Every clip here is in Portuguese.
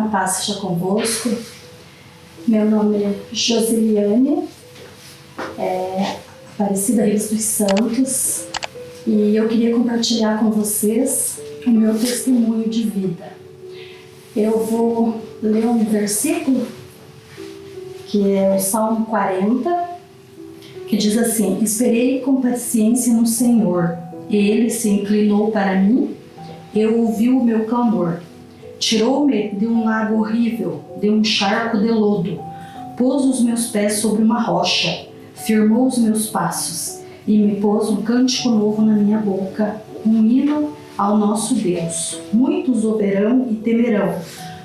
paz seja convosco. Meu nome é Joseliane, Aparecida Reis dos Santos, e eu queria compartilhar com vocês o meu testemunho de vida. Eu vou ler um versículo que é o Salmo 40, que diz assim: esperei com paciência no Senhor, Ele se inclinou para mim, eu ouvi o meu clamor. Tirou-me de um lago horrível, de um charco de lodo, pôs os meus pés sobre uma rocha, firmou os meus passos e me pôs um cântico novo na minha boca, um hino ao nosso Deus. Muitos o verão e temerão,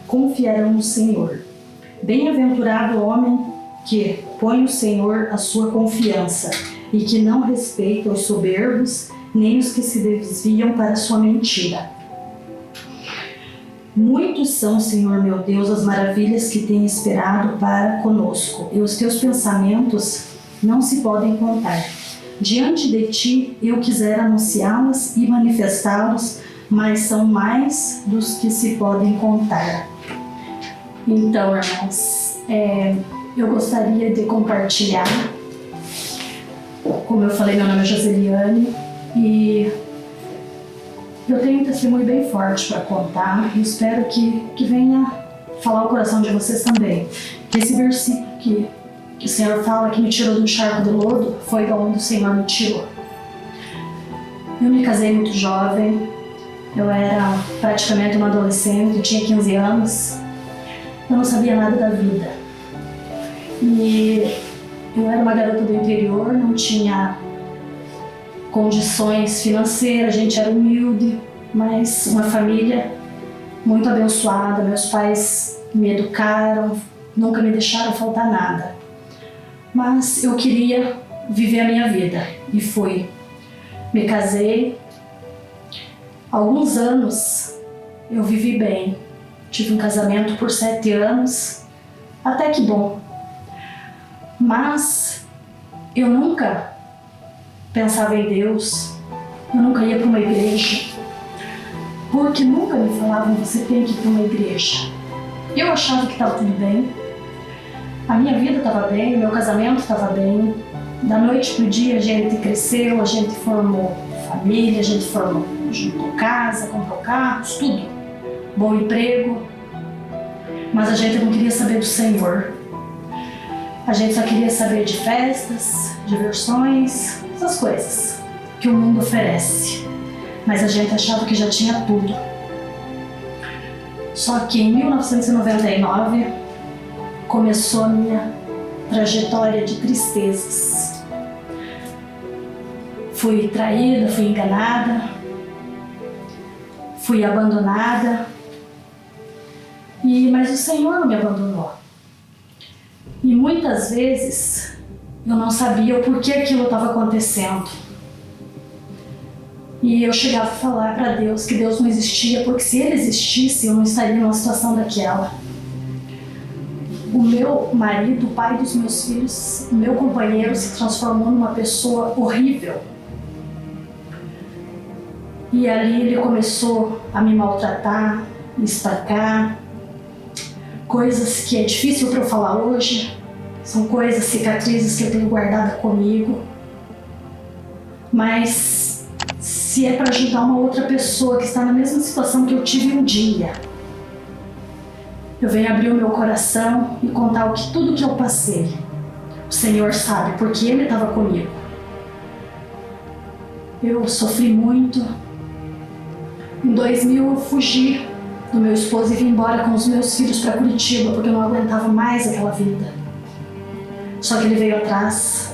confiarão no Senhor. Bem-aventurado o homem que põe no Senhor a sua confiança e que não respeita os soberbos, nem os que se desviam para a sua mentira. Muitos são, Senhor meu Deus, as maravilhas que tens esperado para conosco, e os teus pensamentos não se podem contar. Diante de ti eu quisera anunciá-los e manifestá-los, mas são mais dos que se podem contar. Então, irmãos, eu gostaria de compartilhar, como eu falei, meu nome é Joseliane, e eu tenho um testemunho bem forte para contar e espero que venha falar o coração de vocês também. Que esse versículo que o Senhor fala que me tirou de um charco de lodo foi da onde o Senhor me tirou. Eu me casei muito jovem, eu era praticamente uma adolescente, eu tinha 15 anos, eu não sabia nada da vida. E eu era uma garota do interior, não tinha condições financeiras, a gente era humilde, mas uma família muito abençoada. Meus pais me educaram, nunca me deixaram faltar nada. Mas eu queria viver a minha vida e fui. Me casei. Alguns anos eu vivi bem. Tive um casamento por 7 anos, até que bom. Mas eu nunca pensava em Deus, eu nunca ia para uma igreja, porque nunca me falavam: você tem que ir para uma igreja. Eu achava que estava tudo bem, a minha vida estava bem, o meu casamento estava bem. Da noite para o dia a gente cresceu, a gente formou família, a gente juntou casa, comprou carros, tudo, bom emprego, mas a gente não queria saber do Senhor. A gente só queria saber de festas, diversões, essas coisas que o mundo oferece. Mas a gente achava que já tinha tudo. Só que em 1999 começou a minha trajetória de tristezas. Fui traída, fui enganada, fui abandonada, mas o Senhor não me abandonou. E muitas vezes eu não sabia o porquê aquilo estava acontecendo. E eu chegava a falar para Deus que Deus não existia, porque se Ele existisse eu não estaria numa situação daquela. O meu marido, o pai dos meus filhos, o meu companheiro se transformou numa pessoa horrível. E ali ele começou a me maltratar, me espancar. Coisas que é difícil para eu falar hoje, são coisas, cicatrizes que eu tenho guardada comigo. Mas se é para ajudar uma outra pessoa que está na mesma situação que eu tive um dia, eu venho abrir o meu coração e contar tudo que eu passei. O Senhor sabe, porque Ele estava comigo. Eu sofri muito. Em 2000 eu fugi do meu esposo e vim embora com os meus filhos para Curitiba, porque eu não aguentava mais aquela vida. Só que ele veio atrás,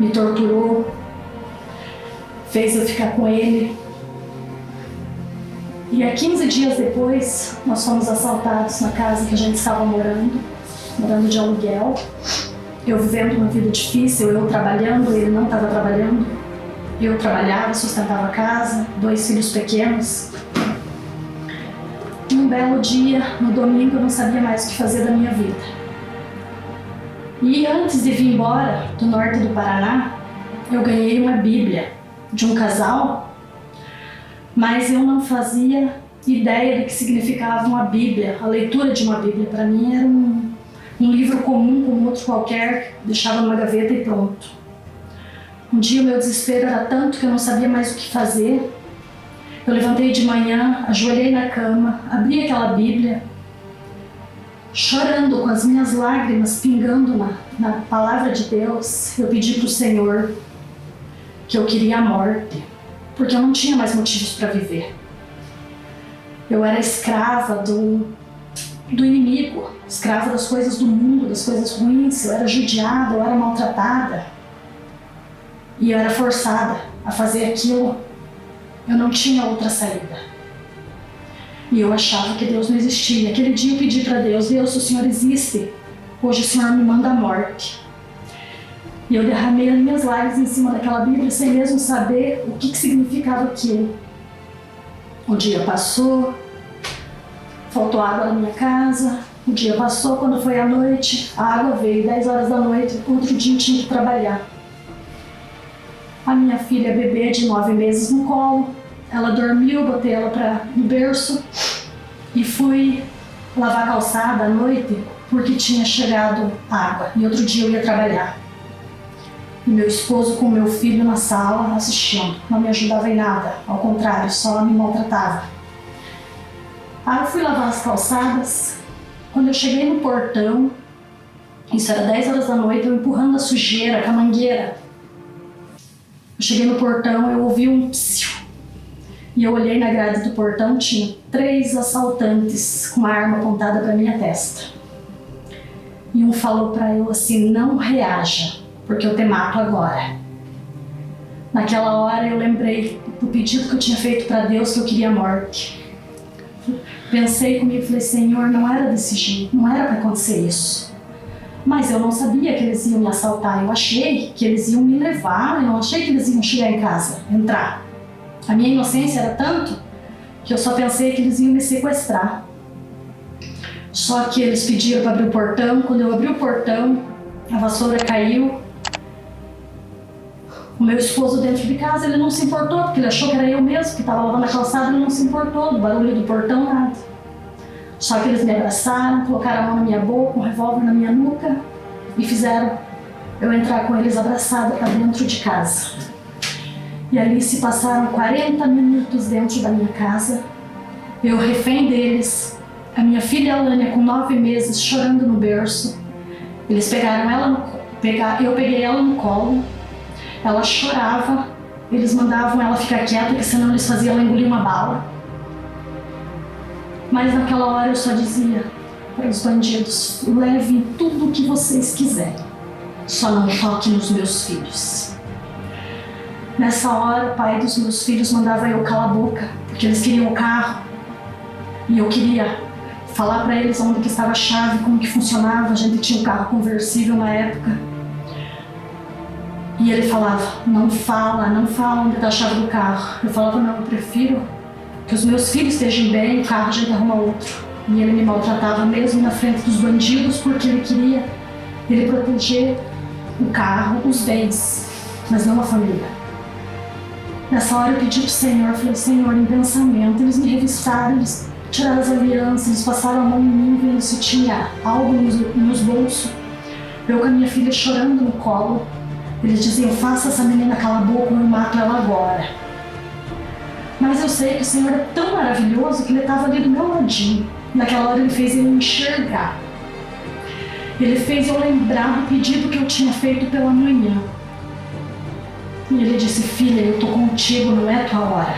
me torturou, fez eu ficar com ele. E há 15 dias depois, nós fomos assaltados na casa que a gente estava morando de aluguel. Eu vivendo uma vida difícil, eu trabalhando, ele não estava trabalhando. Eu trabalhava, sustentava a casa, 2 filhos pequenos. Um belo dia, no domingo, eu não sabia mais o que fazer da minha vida. E antes de vir embora do norte do Paraná, eu ganhei uma Bíblia de um casal, mas eu não fazia ideia do que significava uma Bíblia, a leitura de uma Bíblia. Para mim era um livro comum como outro qualquer, deixava numa gaveta e pronto. Um dia o meu desespero era tanto que eu não sabia mais o que fazer. Eu levantei de manhã, ajoelhei na cama, abri aquela Bíblia, chorando com as minhas lágrimas pingando na palavra de Deus. Eu pedi para o Senhor que eu queria a morte, porque eu não tinha mais motivos para viver. Eu era escrava do inimigo, escrava das coisas do mundo, das coisas ruins. Eu era judiada, eu era maltratada. E eu era forçada a fazer aquilo. Eu não tinha outra saída. E eu achava que Deus não existia. Aquele dia eu pedi para Deus: Deus, se o Senhor existe, hoje o Senhor me manda a morte. E eu derramei as minhas lágrimas em cima daquela Bíblia sem mesmo saber o que significava aquilo. O dia passou, faltou água na minha casa. O dia passou, quando foi à noite, a água veio, 10 horas da noite, outro dia eu tinha que trabalhar. A minha filha bebê de 9 meses no colo, ela dormiu, botei ela no berço e fui lavar a calçada à noite porque tinha chegado água e outro dia eu ia trabalhar. E meu esposo com meu filho na sala assistindo, não me ajudava em nada, ao contrário, só me maltratava. Aí eu fui lavar as calçadas. Quando eu cheguei no portão, isso era 10 horas da noite, eu empurrando a sujeira com a mangueira. Eu cheguei no portão, eu ouvi um psiu. E eu olhei na grade do portão, tinha 3 assaltantes com uma arma apontada para minha testa. E um falou para eu assim: não reaja, porque eu te mato agora. Naquela hora eu lembrei do pedido que eu tinha feito para Deus, que eu queria a morte. Pensei comigo e falei: Senhor, não era desse jeito, não era para acontecer isso. Mas eu não sabia que eles iam me assaltar, eu achei que eles iam me levar, eu não achei que eles iam chegar em casa, entrar. A minha inocência era tanto que eu só pensei que eles iam me sequestrar. Só que eles pediram para abrir o portão. Quando eu abri o portão, a vassoura caiu. O meu esposo dentro de casa, ele não se importou, porque ele achou que era eu mesmo que estava lavando a calçada. Ele não se importou do barulho do portão, nada. Só que eles me abraçaram, colocaram a mão na minha boca, um revólver na minha nuca e fizeram eu entrar com eles abraçada para dentro de casa. E ali se passaram 40 minutos dentro da minha casa, eu refém deles, a minha filha Alânia com 9 meses chorando no berço. Eles pegaram ela eu peguei ela no colo, ela chorava, eles mandavam ela ficar quieta, porque senão eles faziam ela engolir uma bala. Mas naquela hora eu só dizia para os bandidos: levem tudo o que vocês quiserem, só não toquem nos meus filhos. Nessa hora, o pai dos meus filhos mandava eu calar a boca, porque eles queriam o carro. E eu queria falar para eles onde que estava a chave, como que funcionava. A gente tinha um carro conversível na época. E ele falava: não fala onde está a chave do carro. Eu falava: não, eu prefiro que os meus filhos estejam bem, o carro a gente arruma outro. E ele me maltratava mesmo na frente dos bandidos, porque ele queria proteger o carro, os bens, mas não a família. Nessa hora eu pedi pro Senhor, eu falei: Senhor, em pensamento, eles me revistaram, eles tiraram as alianças, eles passaram a mão em mim, vendo se tinha algo nos bolsos. Eu com a minha filha chorando no colo, eles diziam: faça essa menina calar a boca, eu mato ela agora. Mas eu sei que o Senhor é tão maravilhoso que Ele estava ali do meu ladinho. Naquela hora Ele fez eu enxergar. Ele fez eu lembrar do pedido que eu tinha feito pela manhã. E Ele disse: filha, eu estou contigo, não é a tua hora.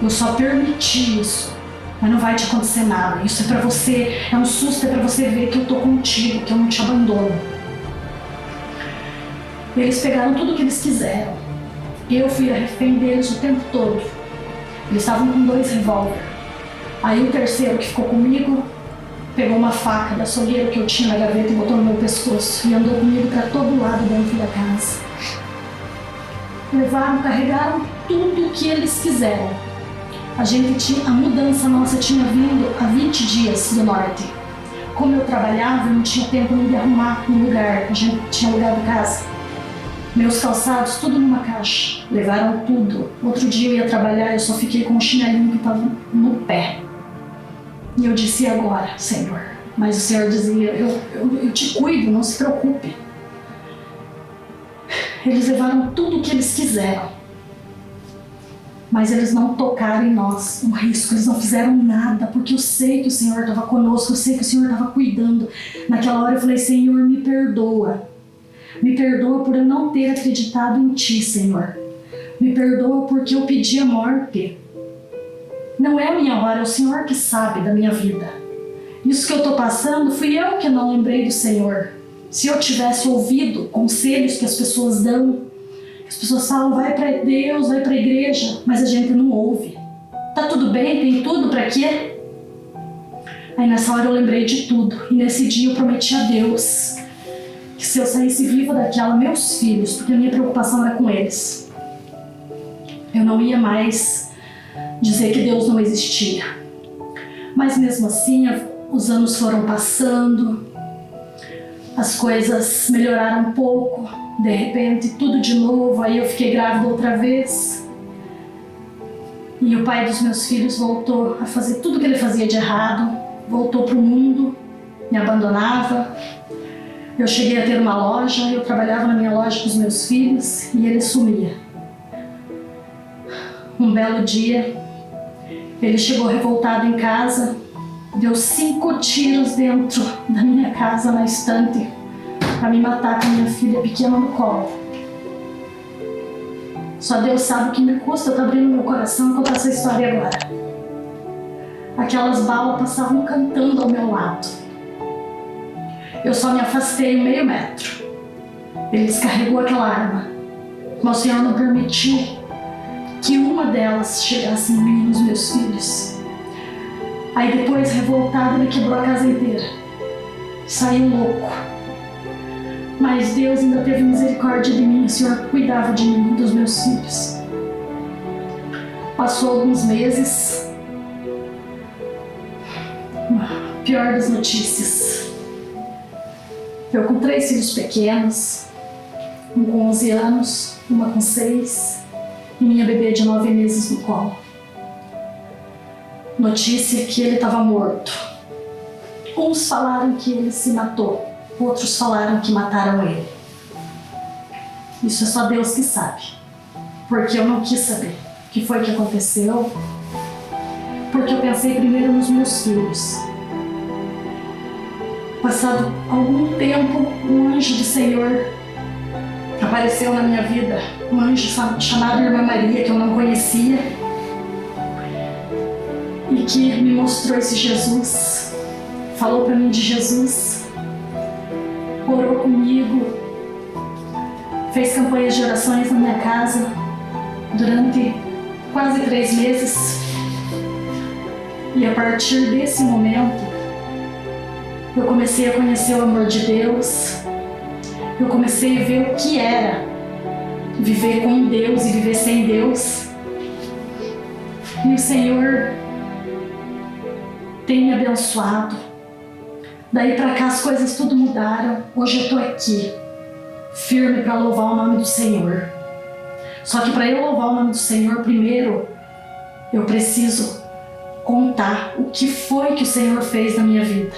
Eu só permiti isso, mas não vai te acontecer nada. Isso é para você, é um susto, é para você ver que eu estou contigo, que eu não te abandono. Eles pegaram tudo o que eles quiseram. Eu fui a refém deles o tempo todo. Eles estavam com 2 revólver. Aí o terceiro, que ficou comigo, pegou uma faca da açougueira que eu tinha na gaveta e botou no meu pescoço e andou comigo para todo lado dentro da casa. Levaram, carregaram tudo o que eles quiseram. A mudança nossa tinha vindo há 20 dias do norte. Como eu trabalhava, eu não tinha tempo nem de arrumar um lugar. A gente tinha alugado casa. Meus calçados, tudo numa caixa. Levaram tudo. Outro dia eu ia trabalhar, eu só fiquei com o chinelinho que estava no pé. E eu disse, e agora, Senhor? Mas o Senhor dizia, eu te cuido, não se preocupe. Eles levaram tudo o que eles quiseram. Mas eles não tocaram em nós, um risco, eles não fizeram nada, porque eu sei que o Senhor estava conosco, eu sei que o Senhor estava cuidando. Naquela hora eu falei, Senhor, me perdoa. Me perdoa por eu não ter acreditado em Ti, Senhor. Me perdoa porque eu pedi a morte. Não é a minha hora, é o Senhor que sabe da minha vida. Isso que eu estou passando, fui eu que não lembrei do Senhor. Se eu tivesse ouvido conselhos que as pessoas dão, as pessoas falam, vai para Deus, vai para a igreja, mas a gente não ouve. Tá tudo bem, tem tudo, para quê? Aí nessa hora eu lembrei de tudo. E nesse dia eu prometi a Deus que se eu saísse viva daquela, meus filhos, porque a minha preocupação era com eles, eu não ia mais dizer que Deus não existia. Mas mesmo assim, os anos foram passando, as coisas melhoraram um pouco, de repente tudo de novo, aí eu fiquei grávida outra vez. E o pai dos meus filhos voltou a fazer tudo que ele fazia de errado, voltou para o mundo, me abandonava. Eu cheguei a ter uma loja, eu trabalhava na minha loja com os meus filhos e ele sumia. Um belo dia, ele chegou revoltado em casa, deu 5 tiros dentro da minha casa na estante para me matar com a minha filha pequena no colo. Só Deus sabe o que me custa, eu tô abrindo meu coração e contar essa história agora. Aquelas balas passavam cantando ao meu lado. Eu só me afastei 1/2 metro. Ele descarregou aquela arma, mas o Senhor não permitiu que uma delas chegasse em mim e nos meus filhos. Aí depois, revoltado, ele quebrou a casa inteira. Saiu louco. Mas Deus ainda teve misericórdia de mim, o Senhor cuidava de mim e dos meus filhos. Passou alguns meses. Pior das notícias. Eu com 3 filhos pequenos, um com 11 anos, uma com 6 e minha bebê de 9 meses no colo. Notícia que ele estava morto. Uns falaram que ele se matou, outros falaram que mataram ele. Isso é só Deus que sabe, porque eu não quis saber o que foi que aconteceu, porque eu pensei primeiro nos meus filhos. Passado algum tempo, um anjo do Senhor apareceu na minha vida, um anjo chamado Irmã Maria, que eu não conhecia, e que me mostrou esse Jesus, falou para mim de Jesus, orou comigo, fez campanhas de orações na minha casa durante quase 3 meses. E a partir desse momento, eu comecei a conhecer o amor de Deus, eu comecei a ver o que era viver com Deus e viver sem Deus. E o Senhor tem me abençoado. Daí pra cá as coisas tudo mudaram. Hoje eu tô aqui, firme para louvar o nome do Senhor. Só que para eu louvar o nome do Senhor, primeiro eu preciso contar o que foi que o Senhor fez na minha vida.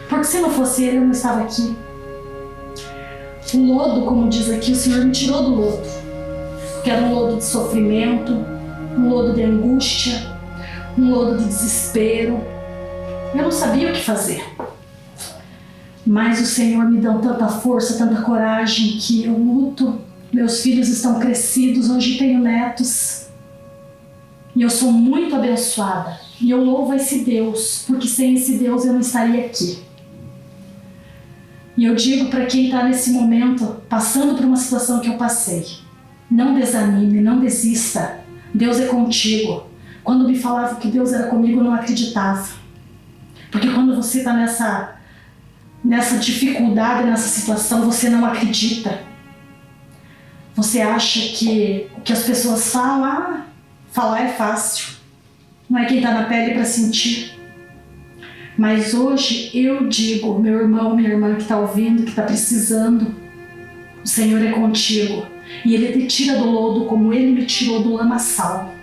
Porque se não fosse Ele, eu não estava aqui. O lodo, como diz aqui, o Senhor me tirou do lodo. Que era um lodo de sofrimento, um lodo de angústia, um lodo de desespero. Eu não sabia o que fazer. Mas o Senhor me deu tanta força, tanta coragem, que eu luto. Meus filhos estão crescidos, hoje tenho netos. E eu sou muito abençoada. E eu louvo esse Deus, porque sem esse Deus eu não estaria aqui. E eu digo para quem está nesse momento, passando por uma situação que eu passei, não desanime, não desista. Deus é contigo. Quando me falavam que Deus era comigo, eu não acreditava. Porque quando você está nessa dificuldade, nessa situação, você não acredita. Você acha que o que as pessoas falam, falar é fácil. Não é quem está na pele para sentir. Mas hoje eu digo, meu irmão, minha irmã que está ouvindo, que está precisando, O Senhor é contigo e Ele te tira do lodo como Ele me tirou do lamaçal.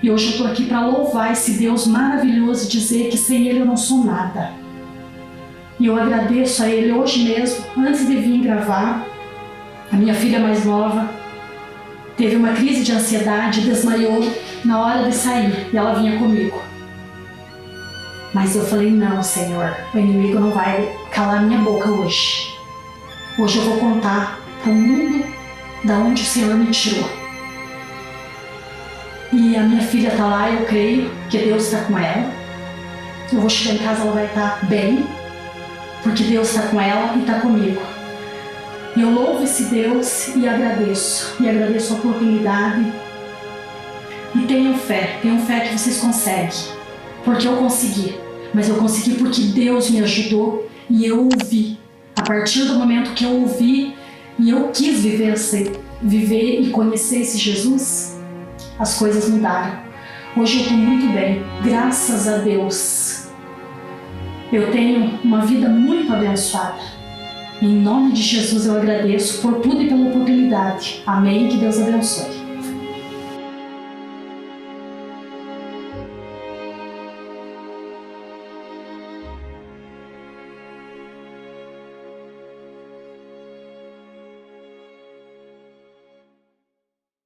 E hoje eu estou aqui para louvar esse Deus maravilhoso e dizer que sem Ele eu não sou nada. E eu agradeço a Ele hoje mesmo, antes de vir gravar. A minha filha mais nova teve uma crise de ansiedade, desmaiou na hora de sair e ela vinha comigo. Mas eu falei, não, Senhor, o inimigo não vai calar minha boca hoje. Hoje eu vou contar para o mundo da onde o Senhor me tirou. E a minha filha está lá, eu creio que Deus está com ela. Eu vou chegar em casa, ela vai estar bem, porque Deus está com ela e está comigo. E eu louvo esse Deus e agradeço a oportunidade. E tenham fé que vocês conseguem, porque eu consegui. Mas eu consegui porque Deus me ajudou e eu ouvi. A partir do momento que eu ouvi e eu quis viver e conhecer esse Jesus, as coisas mudaram. Hoje eu estou muito bem, graças a Deus. Eu tenho uma vida muito abençoada. Em nome de Jesus eu agradeço por tudo e pela oportunidade. Amém, que Deus abençoe.